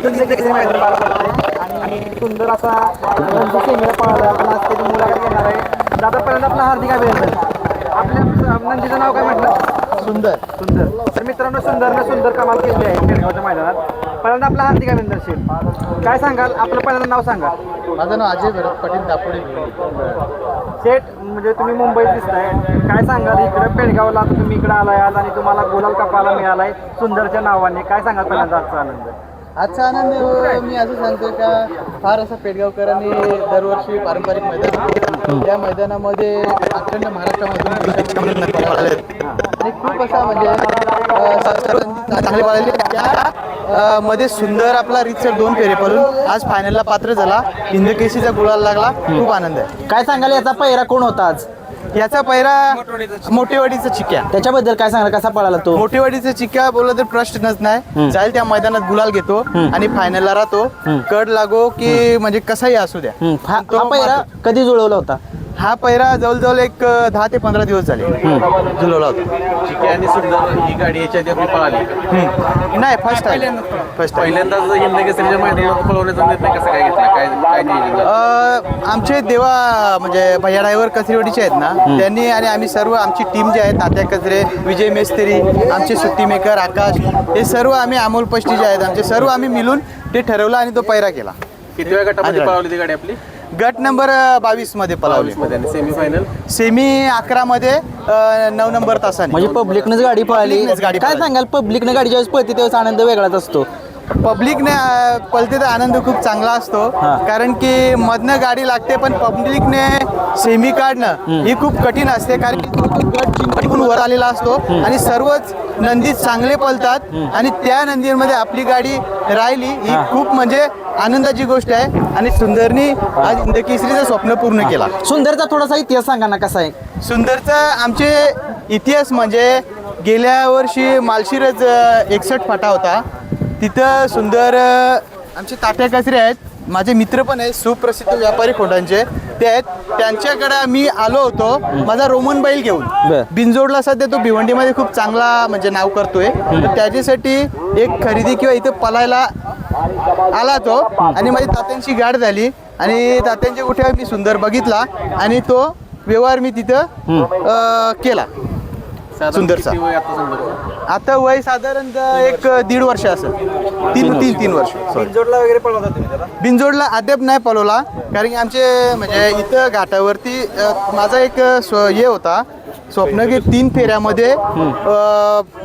मैदान पार पडते आणि सुंदर असा सेमीला पळाला. आपण आज त्याची मुलाखत घेणार आहे. दादा पहिल्यांदा आपला हार्दिक अभिनंदन. आपल्या नंदीचं नाव काय म्हटलं? सुंदर. तर मित्रांनो सुंदर कमाल केली आहे खेळगावच्या मैदानात. पहिल्यांदा आपला हार्दिक अभिनंदन शेठ. काय सांगाल? आपलं पहिल्यांदा नाव सांगा. माझं नाव अजय भरत पाटील दापोडे. शेठ म्हणजे तुम्ही मुंबईत दिसताय, काय सांगाल इकडे पेडगावला तुम्ही इकडे आलाय आज आणि तुम्हाला गुलाल कपाला मिळालाय सुंदरच्या नावाने, काय सांगाल पहिल्यांदा आजचा आनंद? आजचा आनंद मी असं सांगतो का फार असं पेडगावकरांनी दरवर्षी पारंपरिक मैदान त्या मैदानामध्ये अखंड महाराष्ट्रामधून आणि खूप असा म्हणजे चांगले पळाले. त्या मध्ये सुंदर आपला रितसर 2 फेरे पळून आज फायनलला पात्र झाला. हिंदकेसरीचा गुलाल लागला. खूप आनंद आहे. काय सांगाल याचा पहिरा कोण होता आज? याचा पहिरा मोठेवाडीचा चिक्या. त्याच्याबद्दल काय सांगाल, कसा पळाला तो? मोठेवाडीचा चिक्या बोलला तर प्रश्नच नाही. जाईल त्या मैदानात गुलाल घेतो आणि फायनलला राहतो. कड लागो की म्हणजे कसाही असू द्या. हा पहिरा कधी जुळवला होता? हा पहिरा जवळजवळ एक 10 ते 15 दिवस झाले जुळवला होता. चिक्या आणि सुंदर ही गाडी याच्या आधी आपली पळाली नाही, फर्स्ट पहिल्यांदाच हिंदकेसरीच्या मैदानात पळवण्याचा निर्णय कसा काय घेतला? काय नियोजन? आमचे देवा म्हणजे भैया ड्रायव्हर कचरेवाडीचे आहेत ना, त्यांनी आणि आम्ही सर्व आमची टीम जी आहे, तात्या कचरे, विजय मेस्त्री, आमचे सुट्टी मेकर आकाश, हे सर्व आम्ही अमोल पष्टी जे आहेत आमचे सर्व आम्ही मिळून ते ठरवलं आणि तो पहिरा केला. किती वेळा गटामध्ये पळवली ती गाडी आपली? गट नंबर 22 मध्ये पळवली. सेमीफायनल सेमी 11 मध्ये 9 नंबर तासाने. म्हणजे पब्लिकनंच गाडी पळाली. पब्लिकनंच गाडी काय पळाली. सांगाल पब्लिकनं गाडी ज्यावेळेस पळते त्यावेळेस आनंद वेगळाच असतो? पब्लिकने पळते तर आनंद खूप चांगला असतो. कारण की मधनं गाडी लागते पण पब्लिकने सेमी काढणं ही खूप कठीण असते. कारण की तो गट जिंकून वर आलेला असतो आणि सर्वच नंदी चांगले पळतात आणि त्या नंदीमध्ये आपली गाडी राहिली ही खूप म्हणजे आनंदाची गोष्ट आहे. आणि सुंदरनी आज हिंदकेसरीचं स्वप्न पूर्ण केला. सुंदरचा थोडासा इतिहास सांगा ना, कसा आहे? सुंदरचा आमचे इतिहास म्हणजे गेल्या वर्षी मालशिरज 61 फाटा होता. तिथं सुंदर आमचे तात्या कचरे आहेत, माझे मित्र पण आहेत, सुप्रसिद्ध व्यापारी खोंडांचे ते आहेत. त्यांच्याकडे मी आलो होतो माझा रोमन बैल घेऊन. बिनजोडला सध्या तो भिवंडीमध्ये खूप चांगला म्हणजे नाव करतोय. तर त्याच्यासाठी एक खरेदी किंवा इथं पळायला आला तो आणि माझी तात्यांची गाठ झाली आणि तात्यांच्या कुठे मी सुंदर बघितला आणि तो व्यवहार मी तिथं केला. सुंदरचा आता वय साधारणतः एक 1.5 वर्ष असेल. 3 वर्ष. बिनजोडला वगैरे पळवता तुम्ही त्याला? बिनजोडला अद्याप नाही पळवला. कारण की आमचे म्हणजे इथं घाटावरती माझा एक हे होता स्वप्न की 3 फेऱ्यामध्ये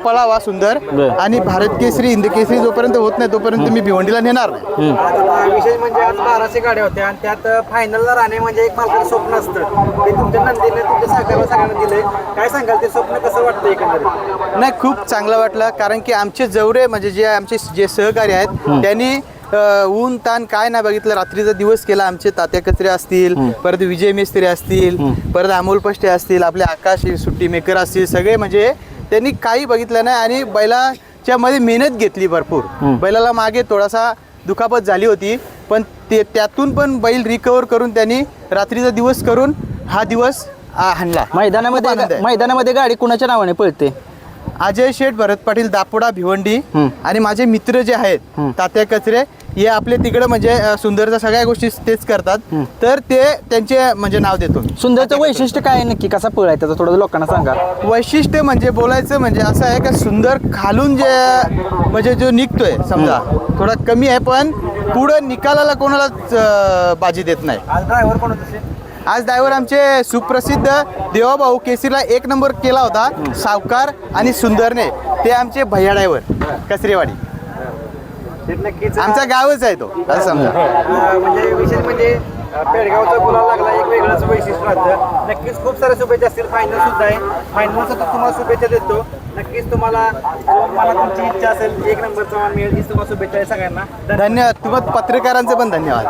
पळावा सुंदर आणि भारत केसरी हिंद केसरी जोपर्यंत होत नाही तोपर्यंत मी भिवंडीला नेणार नाही. विशेष म्हणजे आज 1200 गाड्या होत्या आणि त्यात फायनलला राहणे म्हणजे एक मालकाचं स्वप्न असतं. ते तुमच्या नंदीने तुमच्या सहकार्याला सगळ्यांना दिले. काय सांगाल ते स्वप्न कसं वाटतं एकंदरीत? नाही, खूप चांगलं वाटलं. कारण की आमचे जेवढे म्हणजे जे आमचे जे सहकारी आहेत त्यांनी ऊन ताण काय नाही बघितलं. रात्रीचा दिवस केला. आमचे तात्या कचरे असतील, परत विजय मेस्त्री असतील, परत अमोल पष्टे असतील, आपले आकाश सुट्टी मेकर असतील, सगळे म्हणजे त्यांनी काही बघितलं नाही आणि बैलाच्या मध्ये मेहनत घेतली भरपूर. बैलाला मागे थोडासा दुखापत झाली होती पण त्यातून पण बैल रिकवर करून त्यांनी रात्रीचा दिवस करून हा दिवस आणला. मैदानामध्ये गाडी कुणाच्या नावाने पळते? अजय शेठ भरत पाटील दापोडा भिवंडी आणि माझे मित्र जे आहेत तात्या कचरे हे आपले तिकडे म्हणजे सुंदरच्या सगळ्या गोष्टी तेच करतात. तर ते त्यांचे म्हणजे नाव देतो. सुंदरचं वैशिष्ट्य काय आहे नक्की, कसा पळ आहे त्याचं थोडं लोकांना सांगा. वैशिष्ट्य म्हणजे बोलायचं म्हणजे असं आहे का सुंदर खालून जे म्हणजे जो निघतोय समजा थोडा कमी आहे पण पुढं निकालाला कोणालाच बाजी देत नाही. आज ड्रायव्हर कोण होते? आज ड्रायव्हर आमचे सुप्रसिद्ध देवाभाऊ केसरीला 1 नंबर केला होता सावकार आणि सुंदरने. ते आमचे भैया ड्रायव्हर कचरेवाडी. नक्कीच आमचा गावच आहे तो असं समजा. म्हणजे विशेष म्हणजे पेडगावचा गुलाल लागला एक वेगळंच वैशिष्ट्य राहतं. नक्कीच खूप साऱ्या शुभेच्छा असतील. फायनल सुद्धा आहे. फायनलसाठी तुम्हाला शुभेच्छा देतो. नक्कीच तुम्हाला मला तुमची इच्छा असेल 1 नंबरचा मान मिळेल हीच तुम्हाला शुभेच्छा आहे सगळ्यांना. धन्यवाद. तुम्हाला पत्रकारांचे पण धन्यवाद.